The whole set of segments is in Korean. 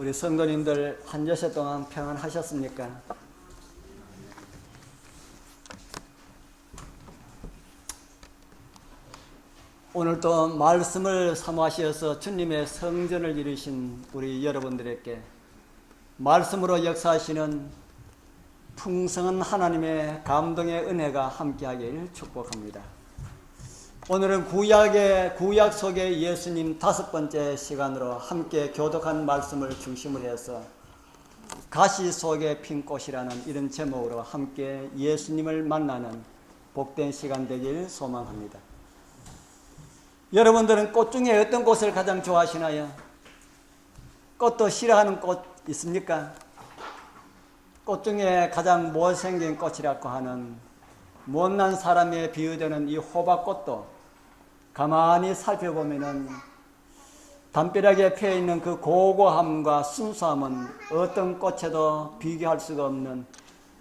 우리 성도님들 한 주세 동안 평안하셨습니까? 오늘도 말씀을 사모하셔서 주님의 성전을 이루신 우리 여러분들에게 말씀으로 역사하시는 풍성한 하나님의 감동의 은혜가 함께하길 축복합니다. 오늘은 구약 속의 예수님 5번째 시간으로 함께 교독한 말씀을 중심으로 해서 가시 속의 핀 꽃이라는 이런 제목으로 함께 예수님을 만나는 복된 시간 되길 소망합니다. 여러분들은 꽃 중에 어떤 꽃을 가장 좋아하시나요? 꽃도 싫어하는 꽃 있습니까? 꽃 중에 가장 못생긴 꽃이라고 하는 못난 사람에 비유되는 이 호박꽃도 가만히 살펴보면은 담벼락에 피어있는 그 고고함과 순수함은 어떤 꽃에도 비교할 수가 없는,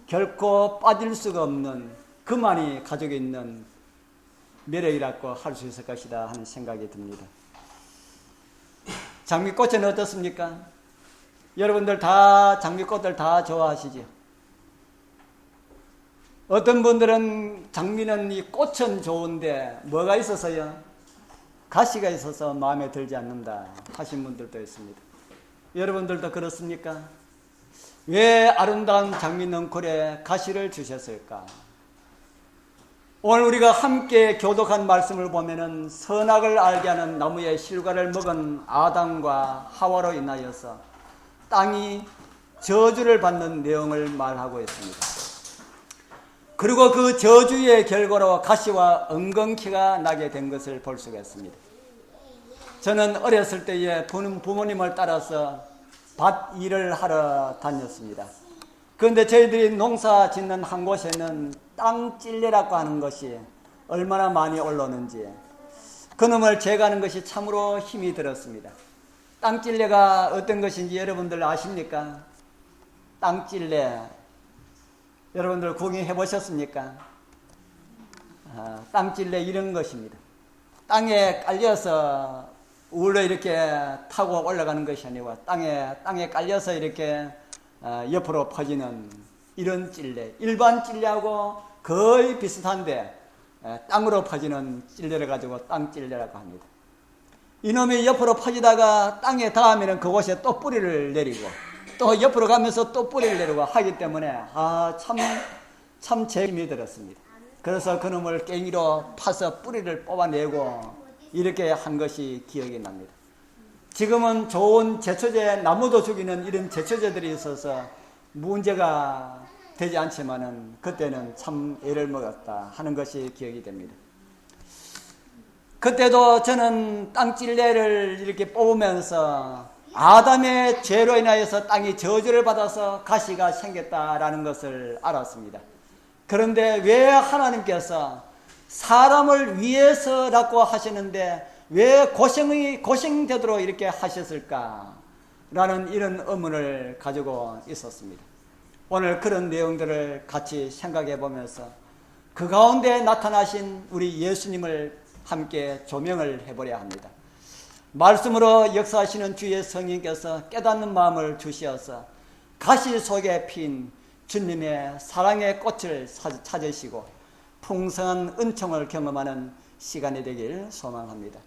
결코 빠질 수가 없는 그만이 가지고 있는 매력이라고 할 수 있을 것이다 하는 생각이 듭니다. 장미꽃은 어떻습니까? 여러분들 다 장미꽃들 다 좋아하시죠? 어떤 분들은 장미는 이 꽃은 좋은데 뭐가 있어서요? 가시가 있어서 마음에 들지 않는다 하신 분들도 있습니다. 여러분들도 그렇습니까? 왜 아름다운 장미 넝쿨에 가시를 주셨을까? 오늘 우리가 함께 교독한 말씀을 보면은 선악을 알게 하는 나무의 실과를 먹은 아담과 하와로 인하여서 땅이 저주를 받는 내용을 말하고 있습니다. 그리고 그 저주의 결과로 가시와 엉겅퀴가 나게 된 것을 볼 수가 있습니다. 저는 어렸을 때에 부모님을 따라서 밭 일을 하러 다녔습니다. 그런데 저희들이 농사 짓는 한 곳에는 땅찔레라고 하는 것이 얼마나 많이 올라오는지 그놈을 제거하는 것이 참으로 힘이 들었습니다. 땅찔레가 어떤 것인지 여러분들 아십니까? 땅찔레 여러분들 구경해 보셨습니까? 땅찔레 이런 것입니다. 땅에 깔려서 우울로 이렇게 타고 올라가는 것이 아니고 땅에 깔려서 이렇게 옆으로 퍼지는 이런 찔레, 일반 찔레하고 거의 비슷한데 땅으로 퍼지는 찔레를 가지고 땅찔레라고 합니다. 이놈이 옆으로 퍼지다가 땅에 닿으면 그곳에 또 뿌리를 내리고 또 옆으로 가면서 또 뿌리를 내리고 하기 때문에 참 재미이 들었습니다. 그래서 그놈을 깽이로 파서 뿌리를 뽑아내고 이렇게 한 것이 기억이 납니다. 지금은 좋은 제초제, 나무도 죽이는 이런 제초제들이 있어서 문제가 되지 않지만은 그때는 참 애를 먹었다 하는 것이 기억이 됩니다. 그때도 저는 땅찔레를 이렇게 뽑으면서 아담의 죄로 인하여서 땅이 저주를 받아서 가시가 생겼다라는 것을 알았습니다. 그런데 왜 하나님께서 사람을 위해서라고 하시는데 왜 고생되도록 이렇게 하셨을까? 라는 이런 의문을 가지고 있었습니다. 오늘 그런 내용들을 같이 생각해 보면서 그 가운데 나타나신 우리 예수님을 함께 조명을 해보려 합니다. 말씀으로 역사하시는 주의 성령께서 깨닫는 마음을 주시어서 가시 속에 핀 주님의 사랑의 꽃을 찾으시고 풍성한 은총을 경험하는 시간이 되길 소망합니다.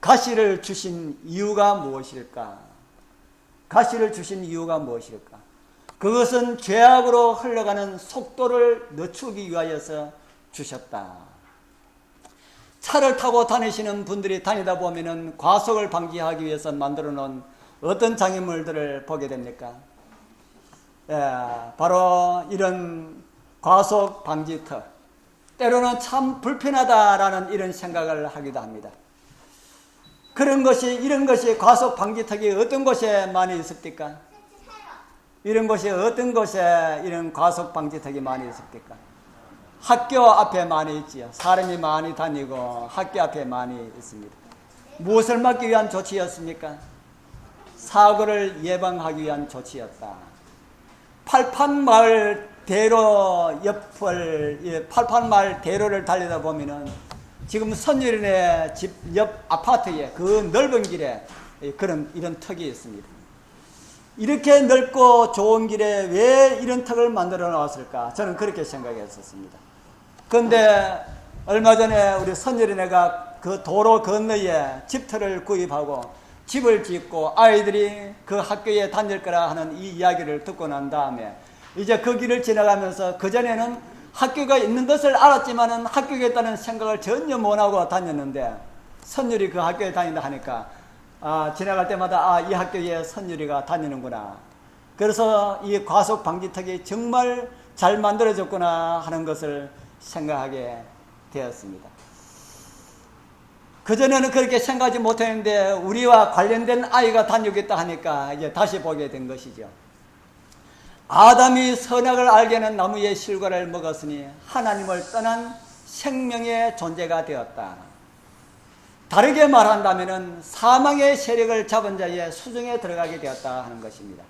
가시를 주신 이유가 무엇일까? 가시를 주신 이유가 무엇일까? 그것은 죄악으로 흘러가는 속도를 늦추기 위하여서 주셨다. 차를 타고 다니시는 분들이 다니다 보면은 과속을 방지하기 위해서 만들어 놓은 어떤 장애물들을 보게 됩니까? 바로 이런 과속 방지턱. 때로는 참 불편하다라는 이런 생각을 하기도 합니다. 이런 것이 과속 방지턱이 어떤 곳에 많이 있습니까? 이런 곳이 어떤 곳에 이런 과속 방지턱이 많이 있습니까? 학교 앞에 많이 있지요. 사람이 많이 다니고 학교 앞에 많이 있습니다. 무엇을 막기 위한 조치였습니까? 사고를 예방하기 위한 조치였다. 팔판마을 대로를 달리다 보면은 지금 선율인의 집 옆 아파트에 그 넓은 길에 이런 턱이 있습니다. 이렇게 넓고 좋은 길에 왜 이런 턱을 만들어 놓았을까? 저는 그렇게 생각했었습니다. 그런데 얼마 전에 우리 선열이네가 그 도로 건너에 집터를 구입하고 집을 짓고 아이들이 그 학교에 다닐 거라 하는 이 이야기를 듣고 난 다음에 이제 그 길을 지나가면서 그전에는 학교가 있는 것을 알았지만은 학교에 있다는 생각을 전혀 못하고 다녔는데 선율이 그 학교에 다닌다 하니까 지나갈 때마다 이 학교에 선율이가 다니는구나. 그래서 이 과속 방지턱이 정말 잘 만들어졌구나 하는 것을 생각하게 되었습니다. 그전에는 그렇게 생각하지 못했는데 우리와 관련된 아이가 다니겠다 하니까 이제 다시 보게 된 것이죠. 아담이 선악을 알게는 나무의 실과를 먹었으니 하나님을 떠난 생명의 존재가 되었다. 다르게 말한다면 사망의 세력을 잡은 자의 수중에 들어가게 되었다 하는 것입니다.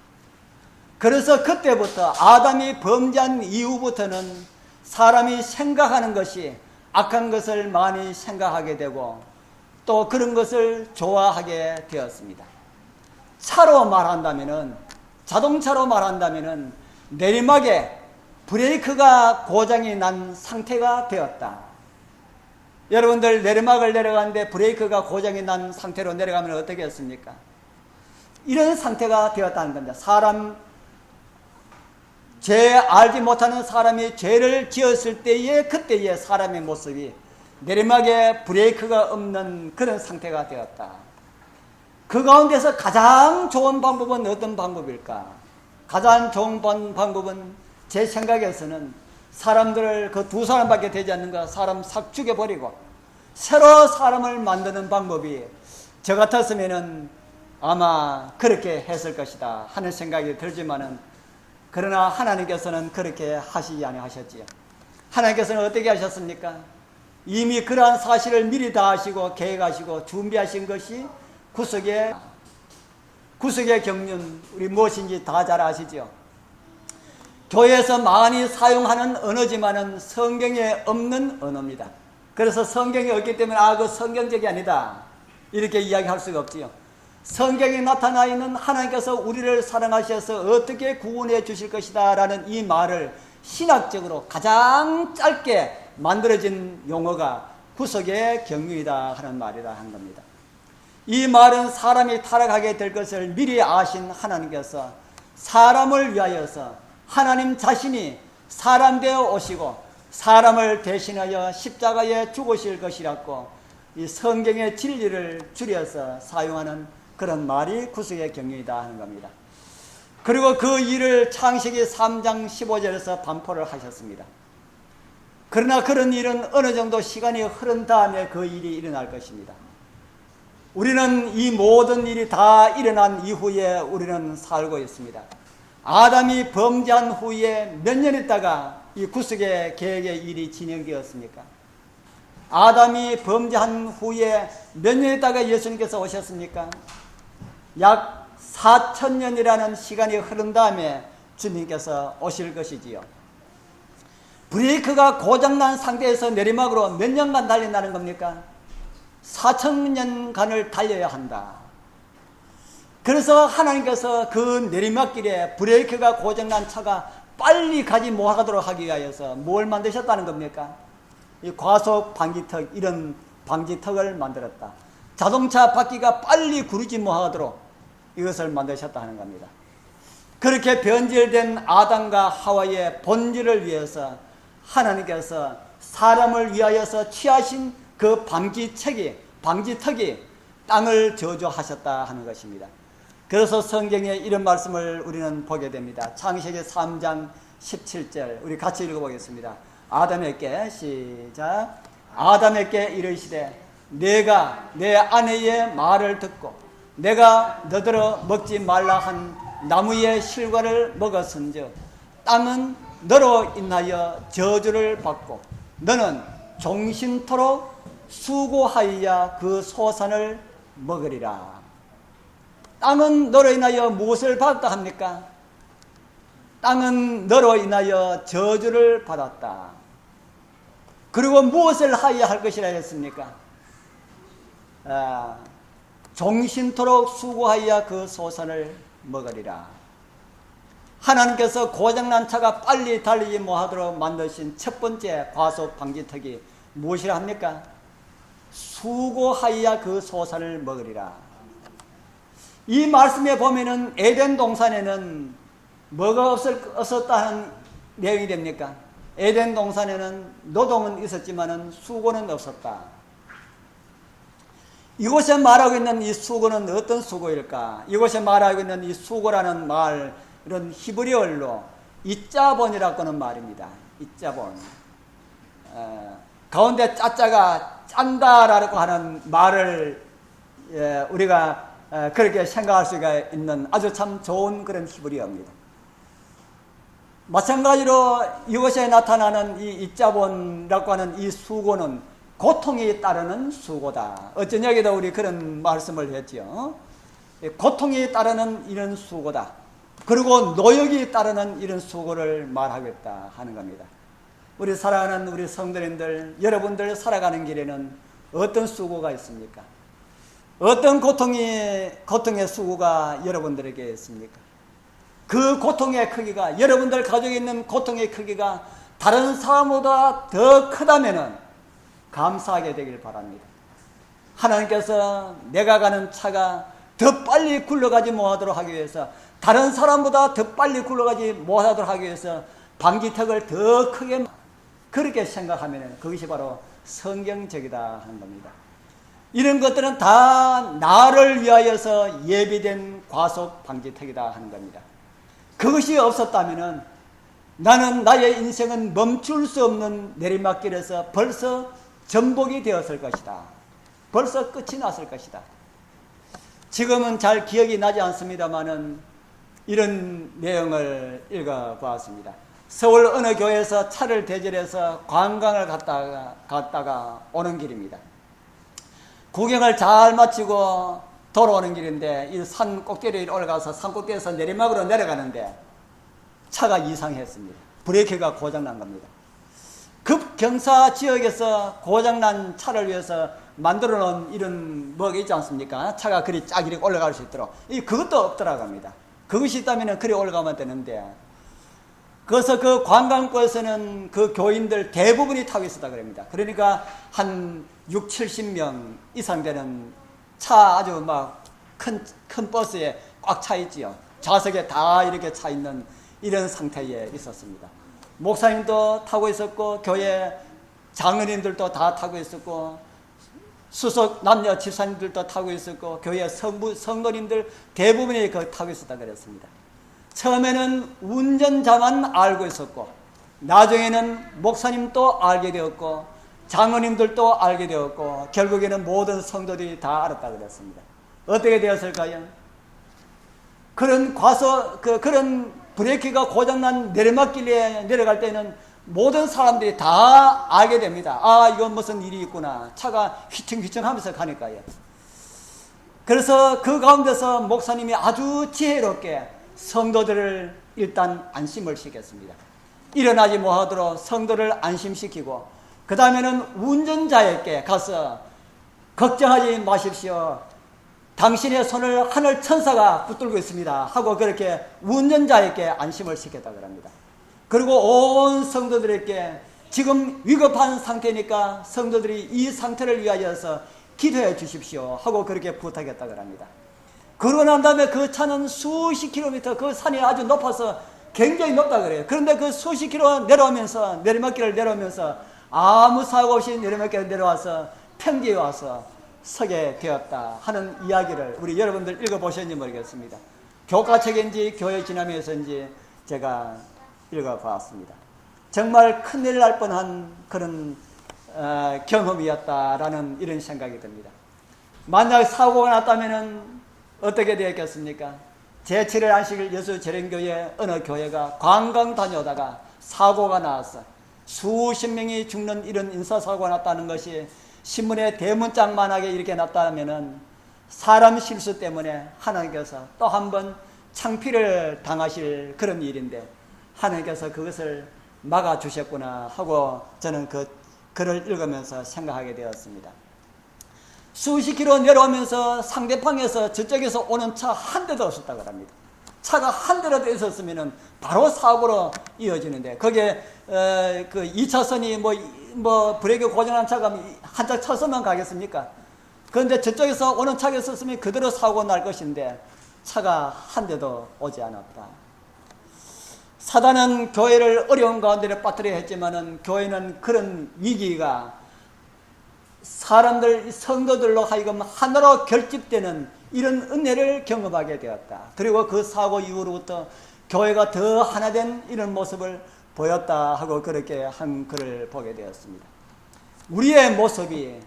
그래서 그때부터 아담이 범죄한 이후부터는 사람이 생각하는 것이 악한 것을 많이 생각하게 되고 또 그런 것을 좋아하게 되었습니다. 차로 말한다면은, 자동차로 말한다면은 내리막에 브레이크가 고장이 난 상태가 되었다. 여러분들 내리막을 내려가는데 브레이크가 고장이 난 상태로 내려가면 어떻게 했습니까? 이런 상태가 되었다는 겁니다. 죄 알지 못하는 사람이 죄를 지었을 때의 그때의 사람의 모습이 내리막에 브레이크가 없는 그런 상태가 되었다. 그 가운데서 가장 좋은 방법은 어떤 방법일까? 가장 좋은 방법은 제 생각에서는 사람들을 그 두 사람밖에 되지 않는가 사람 싹 죽여버리고 새로 사람을 만드는 방법이 저 같았으면은 아마 그렇게 했을 것이다 하는 생각이 들지만은 그러나 하나님께서는 그렇게 하시지 아니하셨지요. 하나님께서는 어떻게 하셨습니까? 이미 그러한 사실을 미리 다 아시고 계획하시고 준비하신 것이 구속의 경륜, 우리 무엇인지 다 잘 아시죠? 교회에서 많이 사용하는 언어지만은 성경에 없는 언어입니다. 그래서 성경이 없기 때문에 그 성경적이 아니다 이렇게 이야기할 수가 없지요. 성경에 나타나 있는 하나님께서 우리를 사랑하셔서 어떻게 구원해 주실 것이다 라는 이 말을 신학적으로 가장 짧게 만들어진 용어가 구속의 경륜이다 하는 말이라 한 겁니다. 이 말은 사람이 타락하게 될 것을 미리 아신 하나님께서 사람을 위하여서 하나님 자신이 사람 되어 오시고 사람을 대신하여 십자가에 죽으실 것이라고 이 성경의 진리를 줄여서 사용하는 그런 말이 구속의 경륜이다 하는 겁니다. 그리고 그 일을 창세기 3장 15절에서 반포를 하셨습니다. 그러나 그런 일은 어느 정도 시간이 흐른 다음에 그 일이 일어날 것입니다. 우리는 이 모든 일이 다 일어난 이후에 우리는 살고 있습니다. 아담이 범죄한 후에 몇 년 있다가 이 구속의 계획의 일이 진행되었습니까? 아담이 범죄한 후에 몇 년 있다가 예수님께서 오셨습니까? 약 4,000년이라는 시간이 흐른 다음에 주님께서 오실 것이지요. 브레이크가 고장난 상태에서 내리막으로 몇 년간 달린다는 겁니까? 4,000년간을 달려야 한다. 그래서 하나님께서 그 내리막길에 브레이크가 고장난 차가 빨리 가지 못하도록 하기 위하여서 뭘 만드셨다는 겁니까? 이 과속 방지턱, 이런 방지턱을 만들었다. 자동차 바퀴가 빨리 구르지 못하도록 이것을 만드셨다는 겁니다. 그렇게 변질된 아담과 하와의 본질을 위해서 하나님께서 사람을 위하여서 취하신 그 방지턱이 땅을 저주하셨다 하는 것입니다. 그래서 성경에 이런 말씀을 우리는 보게 됩니다. 창세기 3장 17절 우리 같이 읽어보겠습니다. 아담에게 시작. 아담에게 이르시되 내가 내 아내의 말을 듣고 내가 너더러 먹지 말라 한 나무의 실과를 먹었은즉 땅은 너로 인하여 저주를 받고 너는 종신토록 수고하여야 그 소산을 먹으리라. 땅은 너로 인하여 무엇을 받았다 합니까? 땅은 너로 인하여 저주를 받았다. 그리고 무엇을 하여야 할 것이라 했습니까? 종신토록 수고하여야 그 소산을 먹으리라. 하나님께서 고장난 차가 빨리 달리지 못하도록 만드신 첫 번째 과속 방지턱이 무엇이라 합니까? 수고하여야 그 소산을 먹으리라. 이 말씀에 보면은 에덴 동산에는 뭐가 없었다는 내용이 됩니까? 에덴 동산에는 노동은 있었지만은 수고는 없었다. 이곳에 말하고 있는 이 수고는 어떤 수고일까? 이곳에 말하고 있는 이 수고라는 말, 이런 히브리어로 이자본이라고 하는 말입니다. 이자본. 가운데 짜자가 짠다라고 하는 말을 우리가 그렇게 생각할 수가 있는 아주 참 좋은 그런 히브리어입니다. 마찬가지로 이곳에 나타나는 이 이자본이라고 하는 이 수고는 고통이 따르는 수고다. 어쩌냐기도 우리 그런 말씀을 했지요. 고통이 따르는 이런 수고다. 그리고 노역이 따르는 이런 수고를 말하겠다 하는 겁니다. 우리 사랑하는 우리 성도님들, 여러분들 살아가는 길에는 어떤 수고가 있습니까? 어떤 고통의 수고가 여러분들에게 있습니까? 그 고통의 크기가, 여러분들 가족에 있는 고통의 크기가 다른 사람보다 더 크다면은 감사하게 되길 바랍니다. 하나님께서 내가 가는 차가 더 빨리 굴러가지 못하도록 하기 위해서, 다른 사람보다 더 빨리 굴러가지 못하도록 하기 위해서 방지턱을 더 크게, 그렇게 생각하면 그것이 바로 성경적이다 하는 겁니다. 이런 것들은 다 나를 위하여서 예비된 과속 방지턱이다 하는 겁니다. 그것이 없었다면 나는 나의 인생은 멈출 수 없는 내리막길에서 벌써 전복이 되었을 것이다. 벌써 끝이 났을 것이다. 지금은 잘 기억이 나지 않습니다만은 이런 내용을 읽어보았습니다. 서울 어느 교회에서 차를 대절해서 관광을 갔다가 오는 길입니다. 구경을 잘 마치고 돌아오는 길인데 이 산 꼭대기에 올라가서 산 꼭대기에서 내리막으로 내려가는데 차가 이상했습니다. 브레이크가 고장난 겁니다. 급경사 지역에서 고장난 차를 위해서 만들어 놓은 이런 뭐가 있지 않습니까? 차가 그리 쫙 이렇게 올라갈 수 있도록. 그것도 없더라고 합니다. 그것이 있다면 그리 올라가면 되는데, 그래서 그 관광구에서는 그 교인들 대부분이 타고 있었다 그럽니다. 그러니까 한 6, 70명 이상 되는 차, 아주 막 큰 버스에 꽉 차 있지요. 좌석에 다 이렇게 차 있는 이런 상태에 있었습니다. 목사님도 타고 있었고, 교회 장로님들도 다 타고 있었고, 수석 남녀 집사님들도 타고 있었고, 교회 성도님들 대부분이 타고 있었다 그랬습니다. 처음에는 운전자만 알고 있었고, 나중에는 목사님도 알게 되었고, 장로님들도 알게 되었고, 결국에는 모든 성도들이 다 알았다 그랬습니다. 어떻게 되었을까요? 그런 그런 브레이크가 고장난 내리막길에 내려갈 때는 모든 사람들이 다 알게 됩니다. 아, 이건 무슨 일이 있구나. 차가 휘청휘청 하면서 가니까요. 그래서 그 가운데서 목사님이 아주 지혜롭게 성도들을 일단 안심을 시켰습니다. 일어나지 못하도록 성도를 안심시키고, 그 다음에는 운전자에게 가서 걱정하지 마십시오. 당신의 손을 하늘 천사가 붙들고 있습니다. 하고 그렇게 운전자에게 안심을 시켰다고 합니다. 그리고 온 성도들에게 지금 위급한 상태니까 성도들이 이 상태를 위하여서 기도해 주십시오. 하고 그렇게 부탁했다고 합니다. 그러고 난 다음에 그 차는 수십 킬로미터, 그 산이 아주 높아서 굉장히 높다 그래요. 그런데 그 수십 킬로 내려오면서, 내리막길을 내려오면서 아무 사고 없이 내리막길을 내려와서 평지에 와서 서게 되었다 하는 이야기를 우리 여러분들 읽어보셨는지 모르겠습니다. 교과책인지 교회 지나면서인지 제가 읽어봤습니다. 정말 큰일 날 뻔한 그런 경험이었다라는 이런 생각이 듭니다. 만약 사고가 났다면 어떻게 되었겠습니까? 제7일 안식일 예수재림교회 어느 교회가 관광 다녀오다가 사고가 나왔어. 수십 명이 죽는 이런 인사사고가 났다는 것이 신문에 대문짝만하게 이렇게 났다면은 사람 실수 때문에 하나님께서 또 한 번 창피를 당하실 그런 일인데 하나님께서 그것을 막아주셨구나 하고 저는 그 글을 읽으면서 생각하게 되었습니다. 수십 킬로 내려오면서 상대방에서 저쪽에서 오는 차 한 대도 없었다고 합니다. 차가 한 대라도 있었으면 바로 사고로 이어지는데, 거기에 그 2차선이 뭐 브레이크 고장난 차가 한차 쳐서만 가겠습니까? 그런데 저쪽에서 오는 차가 있었으면 그대로 사고 날 것인데 차가 한 대도 오지 않았다. 사단은 교회를 어려운 가운데 빠뜨려 했지만은 교회는 그런 위기가 사람들, 성도들로 하여금 하나로 결집되는 이런 은혜를 경험하게 되었다. 그리고 그 사고 이후로부터 교회가 더 하나된 이런 모습을 보였다 하고 그렇게 한 글을 보게 되었습니다. 우리의 모습이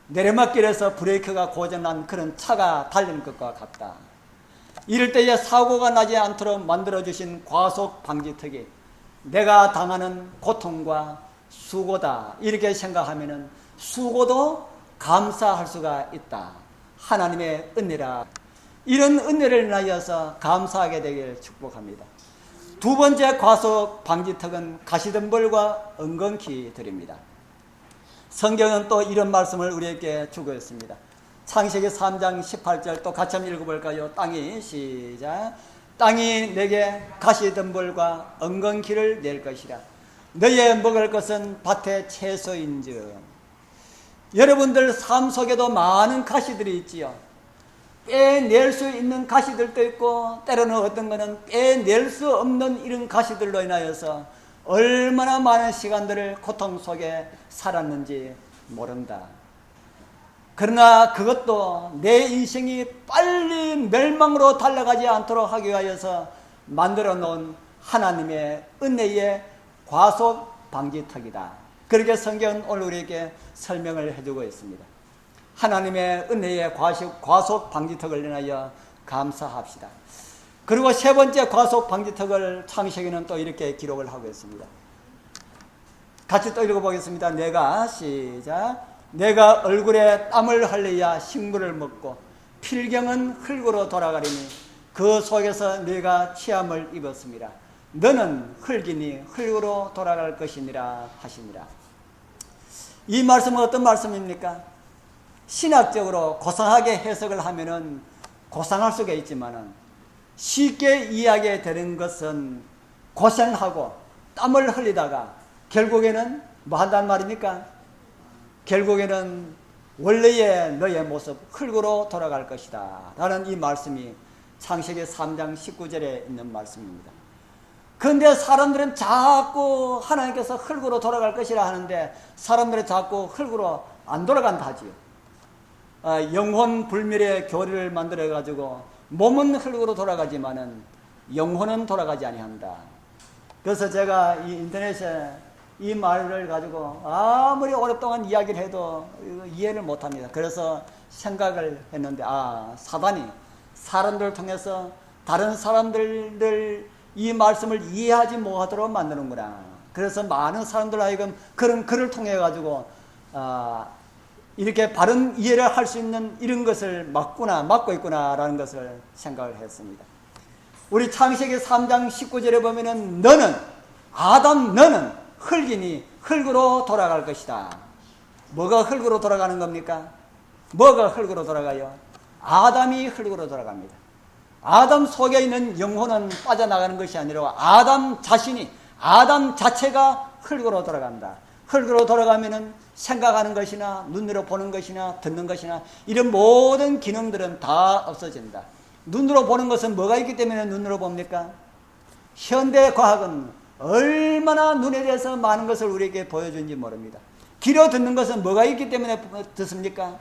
내리막길에서 브레이크가 고장난 그런 차가 달리는 것과 같다. 이럴 때에 사고가 나지 않도록 만들어주신 과속 방지턱이 내가 당하는 고통과 수고다 이렇게 생각하면은 수고도 감사할 수가 있다. 하나님의 은혜라. 이런 은혜를 인하여서 감사하게 되길 축복합니다. 두 번째 과속 방지턱은 가시덤불과 엉겅퀴 들입니다. 성경은 또 이런 말씀을 우리에게 주고 있습니다. 창세기 3장 18절 또 같이 한번 읽어볼까요? 땅이 시작. 땅이 내게 가시덤불과 엉겅퀴를 낼 것이라. 너의 먹을 것은 밭의 채소인즉. 여러분들 삶 속에도 많은 가시들이 있지요. 빼낼 수 있는 가시들도 있고 때로는 어떤 거는 빼낼 수 없는 이런 가시들로 인하여서 얼마나 많은 시간들을 고통 속에 살았는지 모른다. 그러나 그것도 내 인생이 빨리 멸망으로 달려가지 않도록 하기 위하여서 만들어 놓은 하나님의 은혜의 과속 방지턱이다. 그렇게 성경은 오늘 우리에게 설명을 해주고 있습니다. 하나님의 은혜의 과속 방지턱을 인하여 감사합시다. 그리고 세 번째 과속 방지턱을 창세기는 또 이렇게 기록을 하고 있습니다. 같이 또 읽어보겠습니다. 내가 시작. 내가 얼굴에 땀을 흘려야 식물을 먹고 필경은 흙으로 돌아가리니 그 속에서 네가 취함을 입었습니다. 너는 흙이니 흙으로 돌아갈 것이니라 하시니라. 이 말씀은 어떤 말씀입니까? 신학적으로 고상하게 해석을 하면은 고상할 수가 있지만은 쉽게 이해하게 되는 것은 고생하고 땀을 흘리다가 결국에는 뭐 한단 말입니까? 결국에는 원래의 너의 모습 흙으로 돌아갈 것이다 라는 이 말씀이 창세기 3장 19절에 있는 말씀입니다. 그런데 사람들은 자꾸 하나님께서 흙으로 돌아갈 것이라 하는데 사람들은 자꾸 흙으로 안 돌아간다 하지요. 영혼 불멸의 교리를 만들어 가지고 몸은 흙으로 돌아가지만은 영혼은 돌아가지 아니한다. 그래서 제가 이 인터넷에 이 말을 가지고 아무리 오랫동안 이야기를 해도 이해를 못합니다. 그래서 생각을 했는데 사단이 사람들을 통해서 다른 사람들 이 말씀을 이해하지 못하도록 만드는구나. 그래서 많은 사람들 하여금 그런 글을 통해 가지고 이렇게 바른 이해를 할 수 있는 이런 것을 막고 있구나라는 것을 생각을 했습니다. 우리 창세기 3장 19절에 보면은 너는 흙이니 흙으로 돌아갈 것이다. 뭐가 흙으로 돌아가는 겁니까? 뭐가 흙으로 돌아가요? 아담이 흙으로 돌아갑니다. 아담 속에 있는 영혼은 빠져나가는 것이 아니라 아담 자체가 흙으로 돌아간다. 흙으로 돌아가면은 생각하는 것이나 눈으로 보는 것이나 듣는 것이나 이런 모든 기능들은 다 없어진다. 눈으로 보는 것은 뭐가 있기 때문에 눈으로 봅니까? 현대 과학은 얼마나 눈에 대해서 많은 것을 우리에게 보여주는지 모릅니다. 귀로 듣는 것은 뭐가 있기 때문에 듣습니까?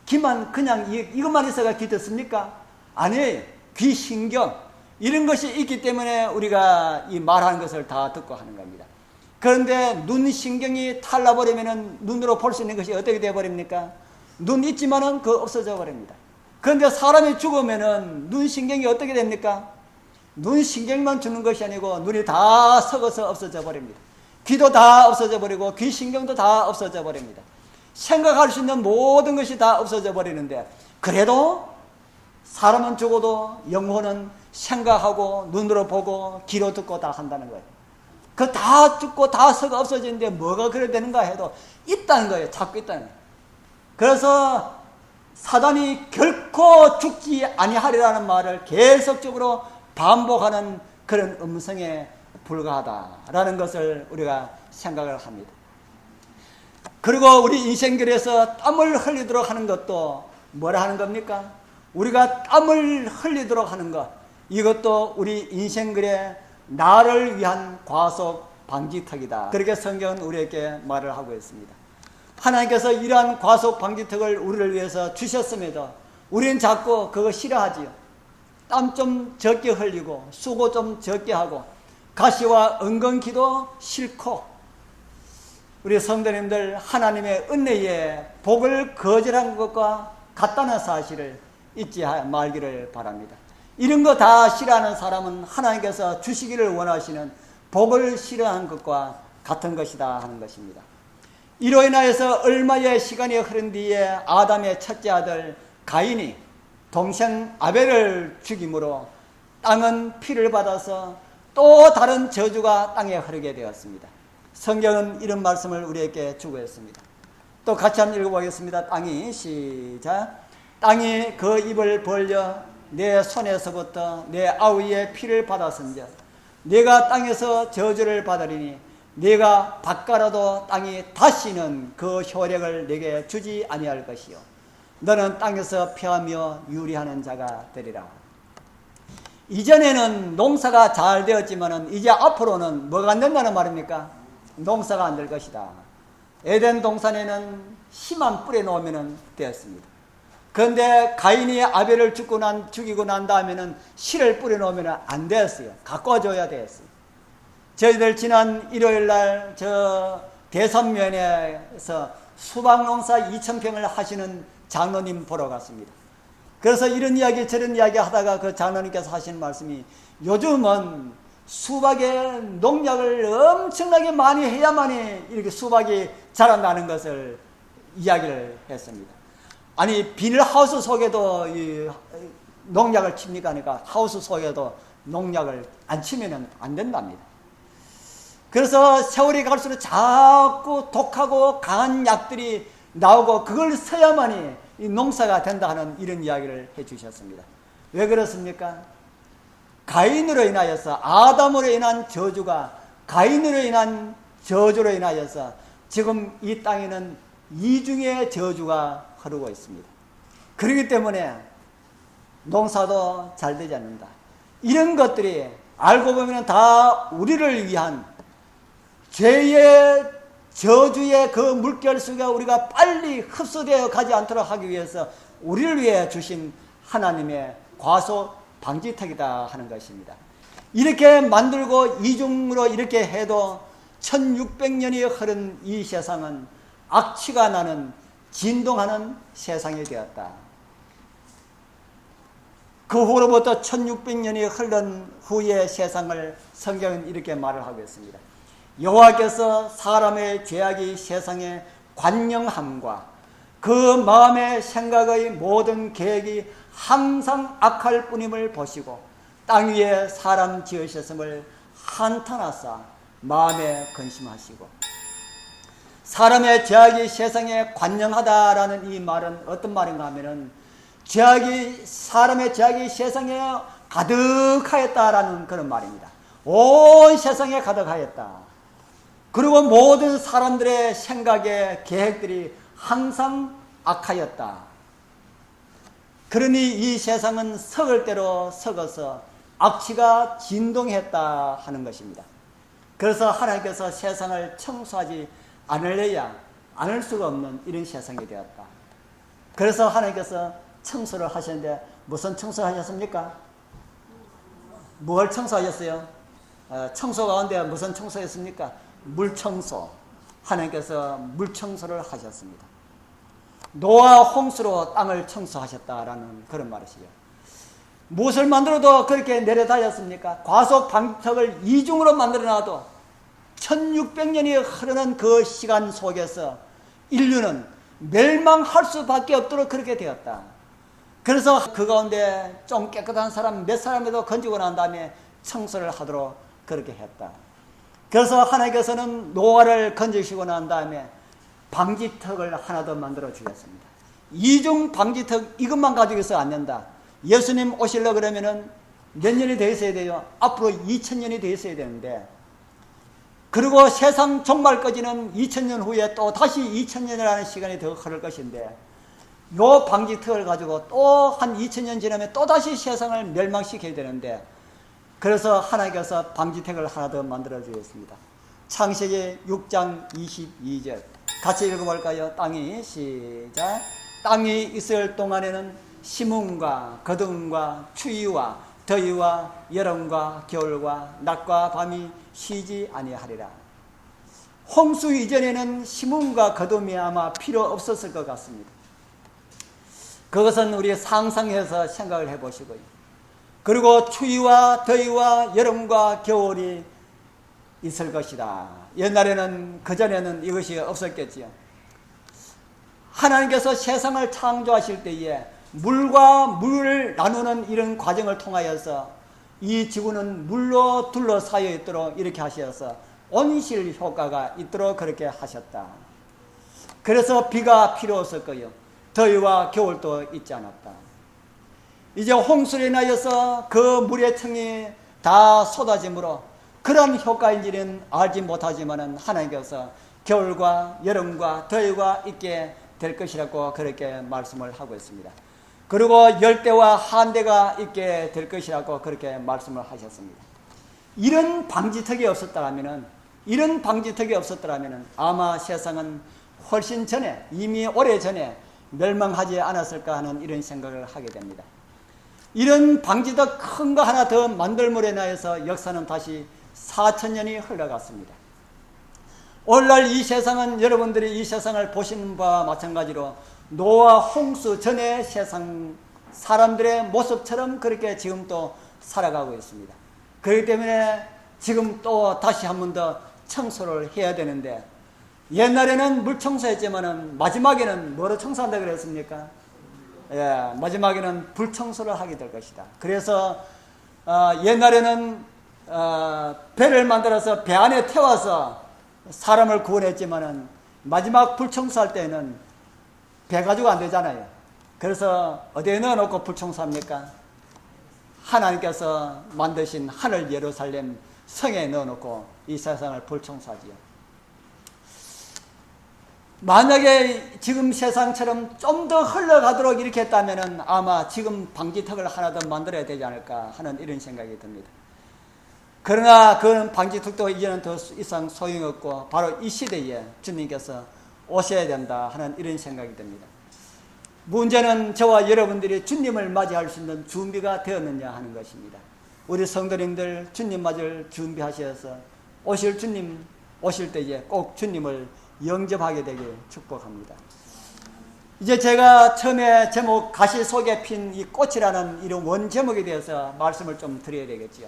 귀만 그냥 이것만 있어가 귀 듣습니까? 아니에요. 귀 신경 이런 것이 있기 때문에 우리가 이 말하는 것을 다 듣고 하는 겁니다. 그런데 눈 신경이 탈나버리면 눈으로 볼 수 있는 것이 어떻게 되어버립니까? 눈 있지만은 그 없어져 버립니다. 그런데 사람이 죽으면은 눈 신경이 어떻게 됩니까? 눈 신경만 주는 것이 아니고 눈이 다 썩어서 없어져 버립니다. 귀도 다 없어져 버리고 귀 신경도 다 없어져 버립니다. 생각할 수 있는 모든 것이 다 없어져 버리는데 그래도 사람은 죽어도 영혼은 생각하고 눈으로 보고 귀로 듣고 다 한다는 거예요. 그 다 죽고 다 썩어 없어지는데 뭐가 그래 되는가 해도 있다는 거예요. 자꾸 있다는 거예요. 그래서 사단이 결코 죽지 아니하리라는 말을 계속적으로 반복하는 그런 음성에 불과하다라는 것을 우리가 생각을 합니다. 그리고 우리 인생길에서 땀을 흘리도록 하는 것도 뭐라 하는 겁니까? 우리가 땀을 흘리도록 하는 것, 이것도 우리 인생길에 나를 위한 과속 방지턱이다. 그렇게 성경은 우리에게 말을 하고 있습니다. 하나님께서 이러한 과속 방지턱을 우리를 위해서 주셨음에도 우리는 자꾸 그거 싫어하지요. 땀 좀 적게 흘리고 수고 좀 적게 하고 가시와 은근기도 싫고, 우리 성도님들 하나님의 은혜에 복을 거절한 것과 같다는 사실을 잊지 말기를 바랍니다. 이런 거 다 싫어하는 사람은 하나님께서 주시기를 원하시는 복을 싫어한 것과 같은 것이다 하는 것입니다. 이로 인하여서 얼마의 시간이 흐른 뒤에 아담의 첫째 아들 가인이 동생 아벨을 죽임으로 땅은 피를 받아서 또 다른 저주가 땅에 흐르게 되었습니다. 성경은 이런 말씀을 우리에게 주고 있습니다. 또 같이 한번 읽어보겠습니다. 땅이 시작. 땅이 그 입을 벌려 내 손에서부터 내 아우의 피를 받았은즉 네가 땅에서 저주를 받으리니 네가 바꿔라도 땅이 다시는 그 효력을 내게 주지 아니할 것이요 너는 땅에서 패하며 유리하는 자가 되리라. 이전에는 농사가 잘 되었지만 이제 앞으로는 뭐가 안 된다는 말입니까? 농사가 안 될 것이다. 에덴 동산에는 씨만 뿌려놓으면 되었습니다. 그런데 가인이 아벨을 죽이고 난 다음에는 씨를 뿌려놓으면 안 되었어요. 가꿔줘야 되었어요. 저희들 지난 일요일날 저 대선면에서 수박농사 2,000평을 하시는 장로님 보러 갔습니다. 그래서 이런 이야기 저런 이야기 하다가 그 장로님께서 하시는 말씀이 요즘은 수박에 농약을 엄청나게 많이 해야만이 이렇게 수박이 자란다는 것을 이야기를 했습니다. 아니 비닐하우스 속에도 이 농약을 칩니까? 하니까 하우스 속에도 농약을 안 치면 안 된답니다. 그래서 세월이 갈수록 자꾸 독하고 강한 약들이 나오고 그걸 써야만이 이 농사가 된다 하는 이런 이야기를 해 주셨습니다. 왜 그렇습니까? 가인으로 인하여서 아담으로 인한 저주가 가인으로 인한 저주로 인하여서 지금 이 땅에는 이중의 저주가 흐르고 있습니다. 그렇기 때문에 농사도 잘 되지 않는다. 이런 것들이 알고 보면 다 우리를 위한 죄의 저주의 그 물결 속에 우리가 빨리 흡수되어 가지 않도록 하기 위해서 우리를 위해 주신 하나님의 과속 방지턱이다 하는 것입니다. 이렇게 만들고 이중으로 이렇게 해도 1600년이 흐른 이 세상은 악취가 나는 진동하는 세상이 되었다. 그 후로부터 1600년이 흐른 후의 세상을 성경은 이렇게 말을 하고 있습니다. 여호와께서 사람의 죄악이 세상에 관영함과 그 마음의 생각의 모든 계획이 항상 악할 뿐임을 보시고 땅 위에 사람 지으셨음을 한탄하사 마음에 근심하시고. 사람의 죄악이 세상에 관영하다라는 이 말은 어떤 말인가 하면은 사람의 죄악이 세상에 가득하였다라는 그런 말입니다. 온 세상에 가득하였다. 그리고 모든 사람들의 생각의 계획들이 항상 악하였다. 그러니 이 세상은 썩을 대로 썩어서 악취가 진동했다 하는 것입니다. 그래서 하나님께서 세상을 청소하지 않을 수가 없는 이런 세상이 되었다. 그래서 하나님께서 청소를 하셨는데 무슨 청소를 하셨습니까? 뭘 청소하셨어요? 청소 가운데 무슨 청소했습니까? 물청소. 하나님께서 물청소를 하셨습니다. 노아 홍수로 땅을 청소하셨다라는 그런 말이시죠. 무엇을 만들어도 그렇게 내려다녔습니까? 과속 방지턱을 이중으로 만들어놔도 1600년이 흐르는 그 시간 속에서 인류는 멸망할 수밖에 없도록 그렇게 되었다. 그래서 그 가운데 좀 깨끗한 사람 몇 사람에도 건지고 난 다음에 청소를 하도록 그렇게 했다. 그래서 하나님께서는 노아를 건지시고 난 다음에 방지턱을 하나 더 만들어 주셨습니다. 이중 방지턱 이것만 가지고 있어도 안 된다. 예수님 오시려 그러면은 몇 년이 돼 있어야 돼요? 앞으로 2000년이 돼 있어야 되는데, 그리고 세상 종말까지는 2000년 후에 또 다시 2000년이라는 시간이 더 흐를 것인데, 요 방지턱을 가지고 또 한 2000년 지나면 또 다시 세상을 멸망시켜야 되는데, 그래서 하나님께서 방지턱을 하나 더 만들어 주겠습니다. 창세기 6장 22절 같이 읽어볼까요? 땅이 시작. 땅이 있을 동안에는 심음과 거둠과 추위와 더위와 여름과 겨울과 낮과 밤이 쉬지 아니하리라. 홍수 이전에는 심음과 거둠이 아마 필요 없었을 것 같습니다. 그것은 우리 상상해서 생각을 해보시고요. 그리고 추위와 더위와 여름과 겨울이 있을 것이다. 옛날에는, 그전에는 이것이 없었겠지요. 하나님께서 세상을 창조하실 때에 물과 물을 나누는 이런 과정을 통하여서 이 지구는 물로 둘러싸여 있도록 이렇게 하셔서 온실 효과가 있도록 그렇게 하셨다. 그래서 비가 필요 없을 거예요. 더위와 겨울도 있지 않았다. 이제 홍수로 인하여서 그 물의 층이 다 쏟아짐으로 그런 효과인지는 알지 못하지만 하나님께서 겨울과 여름과 더위가 있게 될 것이라고 그렇게 말씀을 하고 있습니다. 그리고 열대와 한대가 있게 될 것이라고 그렇게 말씀을 하셨습니다. 이런 방지턱이 없었더라면 아마 세상은 훨씬 전에, 이미 오래전에 멸망하지 않았을까 하는 이런 생각을 하게 됩니다. 이런 방지턱 큰 거 하나 더 만들므로 인하여서 역사는 다시 4000년이 흘러갔습니다. 오늘날 이 세상은, 여러분들이 이 세상을 보시는 바와 마찬가지로 노아 홍수 전의 세상 사람들의 모습처럼 그렇게 지금 또 살아가고 있습니다. 그렇기 때문에 지금 또 다시 한 번 더 청소를 해야 되는데, 옛날에는 물 청소했지만은 마지막에는 뭐로 청소한다 그랬습니까? 예, 마지막에는 불 청소를 하게 될 것이다. 그래서 옛날에는 배를 만들어서 배 안에 태워서 사람을 구원했지만은 마지막 불 청소할 때는 배 가지고 안 되잖아요. 그래서 어디에 넣어놓고 불 청소합니까? 하나님께서 만드신 하늘 예루살렘 성에 넣어놓고 이 세상을 불 청소하지요. 만약에 지금 세상처럼 좀 더 흘러가도록 이렇게 했다면 아마 지금 방지턱을 하나 더 만들어야 되지 않을까 하는 이런 생각이 듭니다. 그러나 그 방지턱도 이제는 더 이상 소용이 없고 바로 이 시대에 주님께서 오셔야 된다 하는 이런 생각이 듭니다. 문제는 저와 여러분들이 주님을 맞이할 수 있는 준비가 되었느냐 하는 것입니다. 우리 성도님들 주님 맞을 준비하셔서 오실 주님 오실 때에 꼭 주님을 영접하게 되길 축복합니다. 이제 제가 처음에 제목 가시 속에 핀 이 꽃이라는 이런 원 제목에 대해서 말씀을 좀 드려야 되겠지요.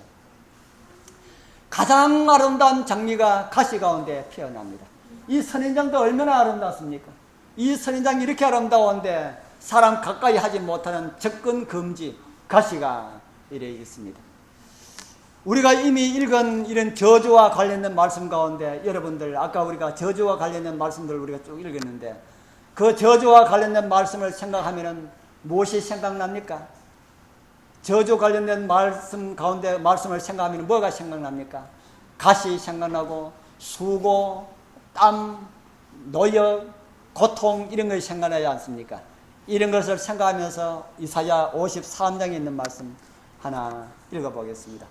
가장 아름다운 장미가 가시 가운데 피어납니다. 이 선인장도 얼마나 아름답습니까? 이 선인장이 이렇게 아름다운데 사람 가까이 하지 못하는 접근 금지 가시가 이래 있습니다. 우리가 이미 읽은 이런 저주와 관련된 말씀 가운데 여러분들 아까 우리가 저주와 관련된 말씀들을 우리가 쭉 읽었는데 그 저주와 관련된 말씀을 생각하면은 무엇이 생각납니까? 저주 관련된 말씀 가운데 말씀을 생각하면 뭐가 생각납니까? 가시 생각나고 수고, 땀, 노역, 고통 이런 것이 생각나지 않습니까? 이런 것을 생각하면서 이사야 53장에 있는 말씀 하나 읽어보겠습니다.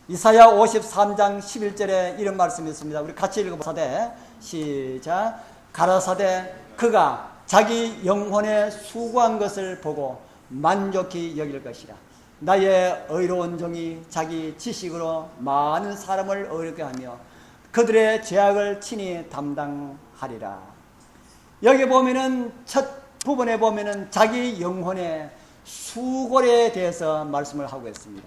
이사야 53장 11절에 이런 말씀이 있습니다. 우리 같이 읽어보사대 시작. 가라사대 그가 자기 영혼에 수고한 것을 보고 만족히 여길 것이라. 나의 의로운 종이 자기 지식으로 많은 사람을 의롭게 하며 그들의 죄악을 친히 담당하리라. 여기 보면은 첫 부분에 보면은 자기 영혼의 수고에 대해서 말씀을 하고 있습니다.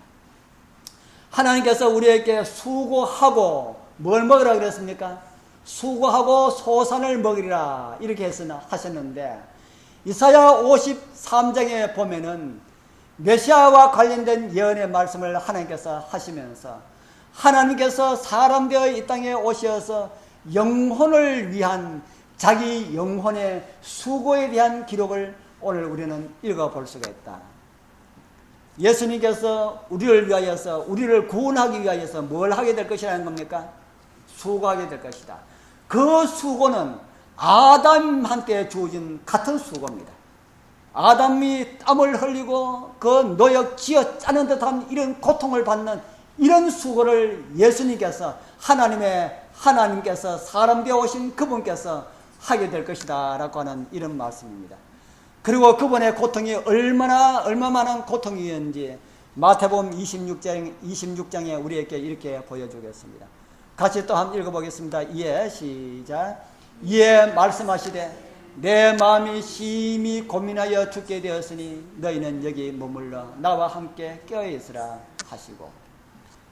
하나님께서 우리에게 수고하고 뭘 먹으라 그랬습니까? 수고하고 소산을 먹으리라 이렇게 하셨는데 이사야 53장에 보면은 메시아와 관련된 예언의 말씀을 하나님께서 하시면서 하나님께서 사람 되어 이 땅에 오셔서 영혼을 위한 자기 영혼의 수고에 대한 기록을 오늘 우리는 읽어볼 수가 있다. 예수님께서 우리를 위하여서, 우리를 구원하기 위하여서 뭘 하게 될 것이라는 겁니까? 수고하게 될 것이다. 그 수고는 아담한테 주어진 같은 수고입니다. 아담이 땀을 흘리고 그 노역 쥐어 짜는 듯한 이런 고통을 받는 이런 수고를 예수님께서, 하나님께서 사람 되어 오신 그분께서 하게 될 것이다 라고 하는 이런 말씀입니다. 그리고 그분의 고통이 얼마만한 고통이었는지 마태복음 26장에 우리에게 이렇게 보여주겠습니다. 같이 또 한번 읽어보겠습니다. 이에 시작. 이에 말씀하시되 내 마음이 심히 고민하여 죽게 되었으니 너희는 여기 머물러 나와 함께 깨어있으라 하시고,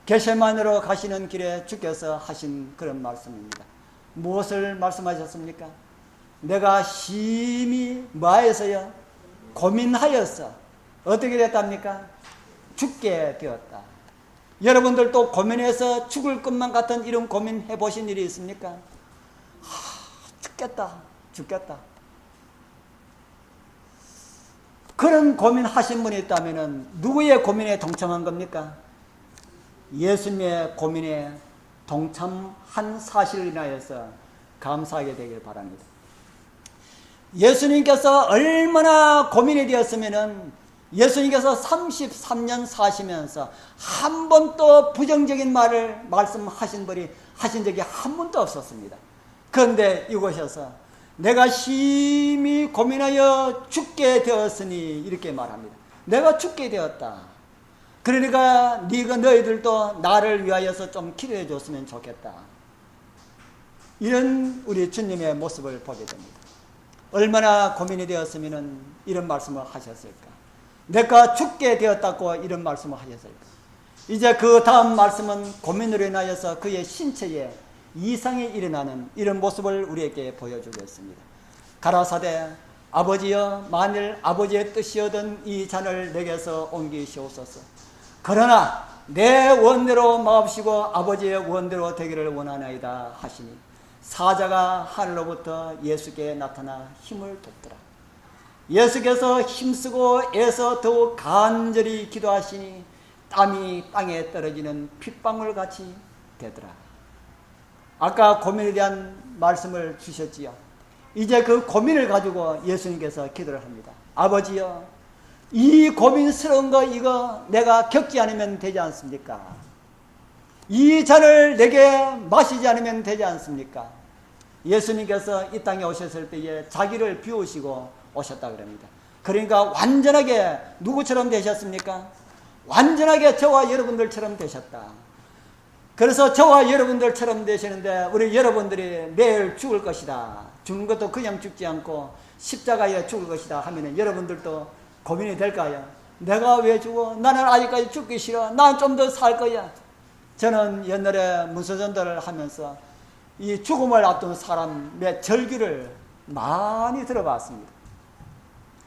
겟세마네로 가시는 길에 주께서 하신 그런 말씀입니다. 무엇을 말씀하셨습니까? 내가 심히 뭐하여서요? 고민하여서 어떻게 됐답니까? 죽게 되었다. 여러분들도 고민해서 죽을 것만 같은 이런 고민 해보신 일이 있습니까? 죽겠다. 그런 고민하신 분이 있다면 누구의 고민에 동참한 겁니까? 예수님의 고민에 동참한 사실을 인하여서 감사하게 되길 바랍니다. 예수님께서 얼마나 고민이 되었으면은 예수님께서 33년 사시면서 한 번도 부정적인 말을 말씀하신 분이 하신 적이 한 번도 없었습니다. 그런데 이곳에서 내가 심히 고민하여 죽게 되었으니 이렇게 말합니다. 내가 죽게 되었다. 그러니까 너희들도 나를 위하여서 좀 기도해 줬으면 좋겠다. 이런 우리 주님의 모습을 보게 됩니다. 얼마나 고민이 되었으면 이런 말씀을 하셨을까? 내가 죽게 되었다고 이런 말씀을 하셨을까? 이제 그 다음 말씀은 고민으로 인하여서 그의 신체에 이상이 일어나는 이런 모습을 우리에게 보여주겠습니다. 가라사대 아버지여, 만일 아버지의 뜻이었던 이 잔을 내게서 옮기시옵소서. 그러나 내 원대로 마옵시고 아버지의 원대로 되기를 원하나이다 하시니, 사자가 하늘로부터 예수께 나타나 힘을 돋더라. 예수께서 힘쓰고 애써 더욱 간절히 기도하시니 땀이 땅에 떨어지는 핏방울 같이 되더라. 아까 고민에 대한 말씀을 주셨지요. 이제 그 고민을 가지고 예수님께서 기도를 합니다. 아버지여, 이 고민스러운 거 이거 내가 겪지 않으면 되지 않습니까? 이 잔을 내게 마시지 않으면 되지 않습니까? 예수님께서 이 땅에 오셨을 때에 자기를 비우시고 오셨다 그럽니다. 그러니까 완전하게 누구처럼 되셨습니까? 완전하게 저와 여러분들처럼 되셨다. 그래서 저와 여러분들처럼 되시는데 우리 여러분들이 내일 죽을 것이다, 죽는 것도 그냥 죽지 않고 십자가에 죽을 것이다 하면은 여러분들도 고민이 될까요? 내가 왜 죽어? 나는 아직까지 죽기 싫어. 난 좀 더 살 거야. 저는 옛날에 문서전도를 하면서 이 죽음을 앞둔 사람의 절규를 많이 들어봤습니다.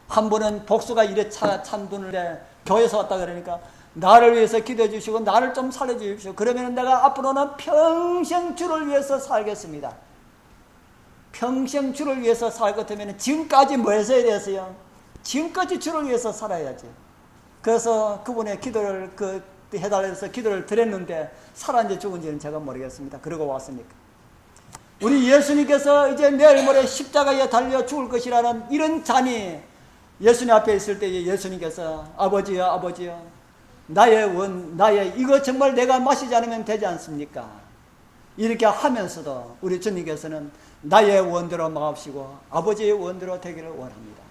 한 분은 복수가 이래 찬 분을 교회에서 왔다 그러니까 나를 위해서 기도해 주시고 나를 좀 살려주십시오. 그러면 내가 앞으로는 평생 주를 위해서 살겠습니다. 평생 주를 위해서 살 것 같으면 지금까지 뭐 했어야 됐어요? 지금까지 주를 위해서 살아야지. 그래서 그분의 기도를 해달라서 기도를 드렸는데 살았는지 죽은지는 제가 모르겠습니다. 그러고 왔으니까. 우리 예수님께서 이제 내일 모레 십자가에 달려 죽을 것이라는 이런 잔이 예수님 앞에 있을 때 예수님께서 아버지여 나의 이거 정말 내가 마시지 않으면 되지 않습니까? 이렇게 하면서도 우리 주님께서는 나의 원대로 마옵시고 아버지의 원대로 되기를 원합니다.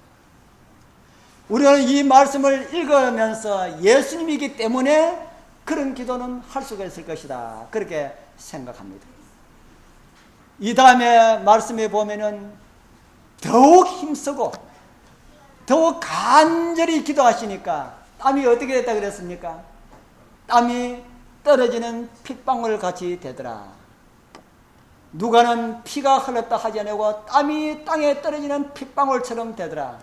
우리는 이 말씀을 읽으면서 예수님이기 때문에 그런 기도는 할 수가 있을 것이다, 그렇게 생각합니다. 이 다음에 말씀에 보면은 더욱 힘쓰고 더욱 간절히 기도하시니까 땀이 어떻게 됐다 그랬습니까? 땀이 떨어지는 핏방울 같이 되더라. 누가는 피가 흘렀다 하지 않고 땀이 땅에 떨어지는 핏방울처럼 되더라.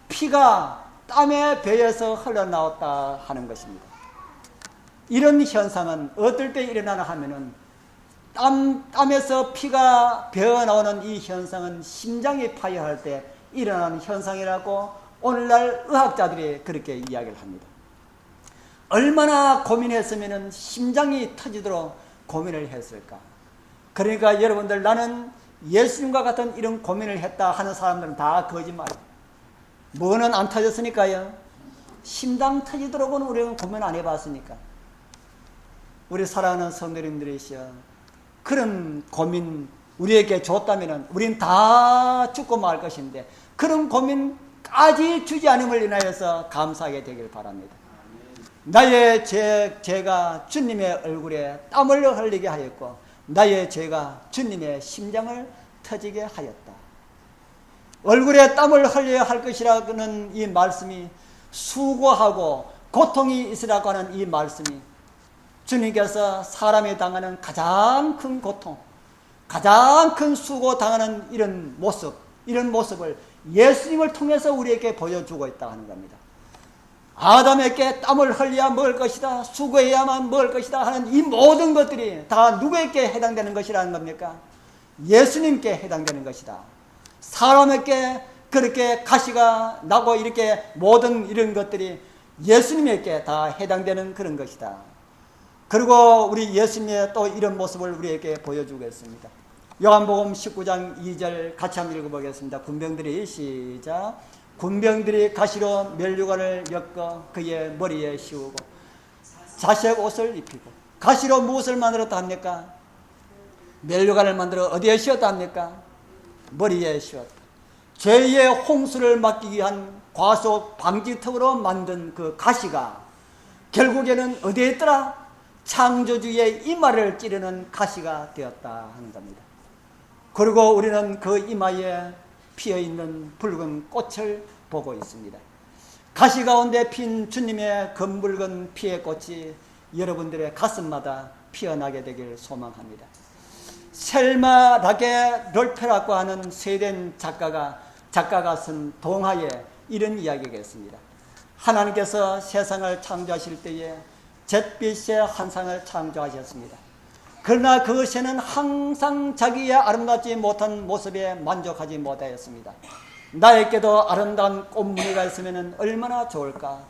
피가 땀에 배에서 흘러나왔다 하는 것입니다. 이런 현상은 어떨 때 일어나나 하면은 땀에서 피가 배어나오는 이 현상은 심장이 파열할 때 일어나는 현상이라고 오늘날 의학자들이 그렇게 이야기를 합니다. 얼마나 고민했으면 심장이 터지도록 고민을 했을까. 그러니까 여러분들, 나는 예수님과 같은 이런 고민을 했다 하는 사람들은 다 거짓말이에요. 뭐는 안 터졌으니까요. 심장 터지도록은 우리는 고민 안 해봤으니까. 우리 사랑하는 성도님들이시여, 그런 고민 우리에게 줬다면 우린 다 죽고 말 것인데, 그런 고민까지 주지 않음을 인하여서 감사하게 되길 바랍니다. 나의 죄가 주님의 얼굴에 땀을 흘리게 하였고, 나의 죄가 주님의 심장을 터지게 하였다. 얼굴에 땀을 흘려야 할 것이라는 이 말씀이, 수고하고 고통이 있으라고 하는 이 말씀이, 주님께서 사람이 당하는 가장 큰 고통, 가장 큰 수고 당하는 이런 모습을 예수님을 통해서 우리에게 보여주고 있다 하는 겁니다. 아담에게 땀을 흘려야 먹을 것이다, 수고해야만 먹을 것이다 하는 이 모든 것들이 다 누구에게 해당되는 것이라는 겁니까? 예수님께 해당되는 것이다. 사람에게 그렇게 가시가 나고 이렇게 모든 이런 것들이 예수님에게 다 해당되는 그런 것이다. 그리고 우리 예수님의 또 이런 모습을 우리에게 보여주겠습니다. 요한복음 19장 2절 같이 한번 읽어보겠습니다. 군병들이, 시작. 군병들이 가시로 면류관을 엮어 그의 머리에 씌우고 자색 옷을 입히고. 가시로 무엇을 만들었다 합니까? 면류관을 만들어 어디에 씌웠다 합니까? 머리에 씌웠다. 죄의 홍수를 막기 위한 과속 방지턱으로 만든 그 가시가 결국에는 어디에 있더라? 창조주의 이마를 찌르는 가시가 되었다 하는 겁니다. 그리고 우리는 그 이마에 피어있는 붉은 꽃을 보고 있습니다. 가시 가운데 핀 주님의 검붉은 피의 꽃이 여러분들의 가슴마다 피어나게 되길 소망합니다. 셀마 라게 롤페라고 하는 스웨덴 작가가 쓴 동화에 이런 이야기가 있습니다. 하나님께서 세상을 창조하실 때에 잿빛의 한상을 창조하셨습니다. 그러나 그 새는 항상 자기의 아름답지 못한 모습에 만족하지 못하였습니다. 나에게도 아름다운 꽃무늬가 있으면 얼마나 좋을까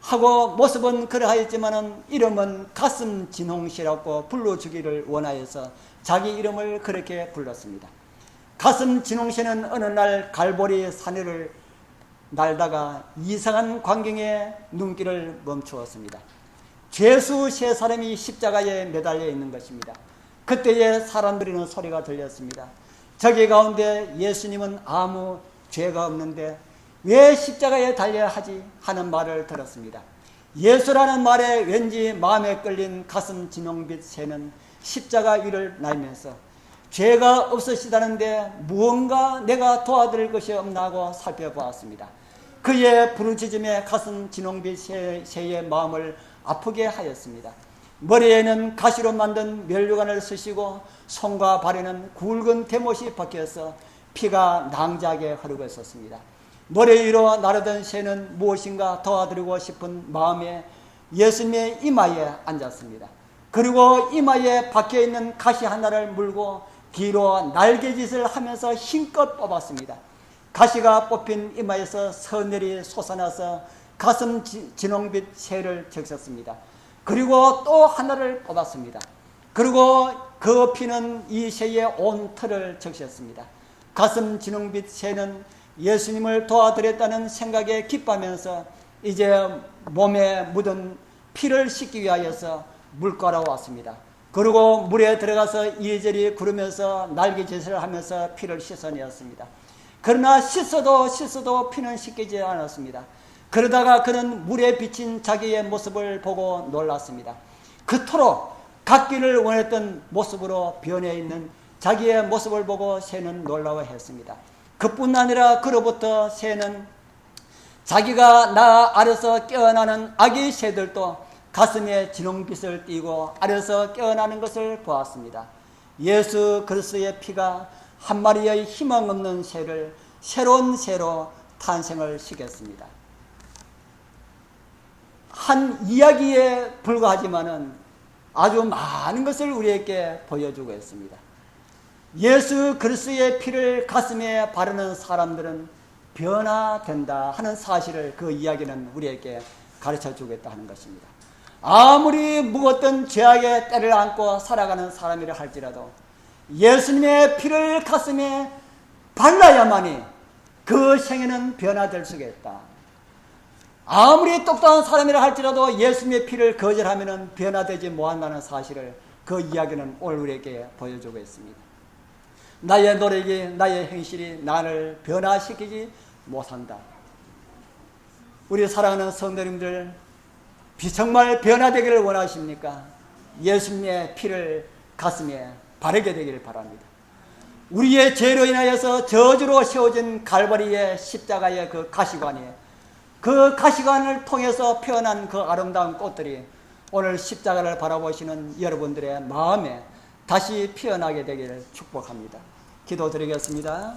하고 모습은 그러하였지만 이름은 가슴 진홍씨라고 불러주기를 원하여서 자기 이름을 그렇게 불렀습니다. 가슴 진홍씨는 어느 날 갈보리 산을 날다가 이상한 광경에 눈길을 멈추었습니다. 죄수 세 사람이 십자가에 매달려 있는 것입니다. 그때에 사람 들이는 소리가 들렸습니다. 저기 가운데 예수님은 아무 죄가 없는데 왜 십자가에 달려야 하지? 하는 말을 들었습니다. 예수라는 말에 왠지 마음에 끌린 가슴 진홍빛 새는 십자가 위를 날면서 죄가 없으시다는데 무언가 내가 도와드릴 것이 없나 하고 살펴보았습니다. 그의 부르짖음에 가슴 진홍빛 새의 마음을 아프게 하였습니다. 머리에는 가시로 만든 면류관을 쓰시고 손과 발에는 굵은 대못이 박혀서 피가 낭자하게 흐르고 있었습니다. 머리 위로 나르던 새는 무엇인가 도와드리고 싶은 마음에 예수님의 이마에 앉았습니다. 그리고 이마에 박혀있는 가시 하나를 물고 뒤로 날개짓을 하면서 힘껏 뽑았습니다. 가시가 뽑힌 이마에서 서늘이 솟아나서 가슴 진홍빛 새를 적셨습니다. 그리고 또 하나를 뽑았습니다. 그리고 그 피는 이 새의 온 털을 적셨습니다. 가슴 진홍빛 새는 예수님을 도와드렸다는 생각에 기뻐하면서 이제 몸에 묻은 피를 씻기 위하여서 물가로 왔습니다. 그리고 물에 들어가서 이리저리 구르면서 날개짓을 하면서 피를 씻어내었습니다. 그러나 씻어도 피는 씻기지 않았습니다. 그러다가 그는 물에 비친 자기의 모습을 보고 놀랐습니다. 그토록 갖기를 원했던 모습으로 변해 있는 자기의 모습을 보고 새는 놀라워했습니다. 그뿐 아니라 그로부터 새는 자기가 나 아래서 깨어나는 아기 새들도 가슴에 진홍빛을 띠고 아래서 깨어나는 것을 보았습니다. 예수 그리스도의 피가 한 마리의 희망 없는 새를 새로운 새로 탄생을 시켰습니다. 한 이야기에 불과하지만은 아주 많은 것을 우리에게 보여주고 있습니다. 예수 그리스도의 피를 가슴에 바르는 사람들은 변화된다 하는 사실을 그 이야기는 우리에게 가르쳐 주겠다 하는 것입니다. 아무리 무겁던 죄악의 때를 안고 살아가는 사람이라 할지라도 예수님의 피를 가슴에 발라야만이 그 생애는 변화될 수가 있다. 아무리 똑똑한 사람이라 할지라도 예수님의 피를 거절하면 변화되지 못한다는 사실을 그 이야기는 오늘 우리에게 보여주고 있습니다. 나의 노력이, 나의 행실이 나를 변화시키지 못한다. 우리 사랑하는 성도님들, 정말 변화되기를 원하십니까? 예수님의 피를 가슴에 바르게 되기를 바랍니다. 우리의 죄로 인하여서 저주로 세워진 갈바리의 십자가의 그 가시관이, 그 가시관을 통해서 표현한 그 아름다운 꽃들이 오늘 십자가를 바라보시는 여러분들의 마음에 다시 피어나게 되기를 축복합니다. 기도드리겠습니다.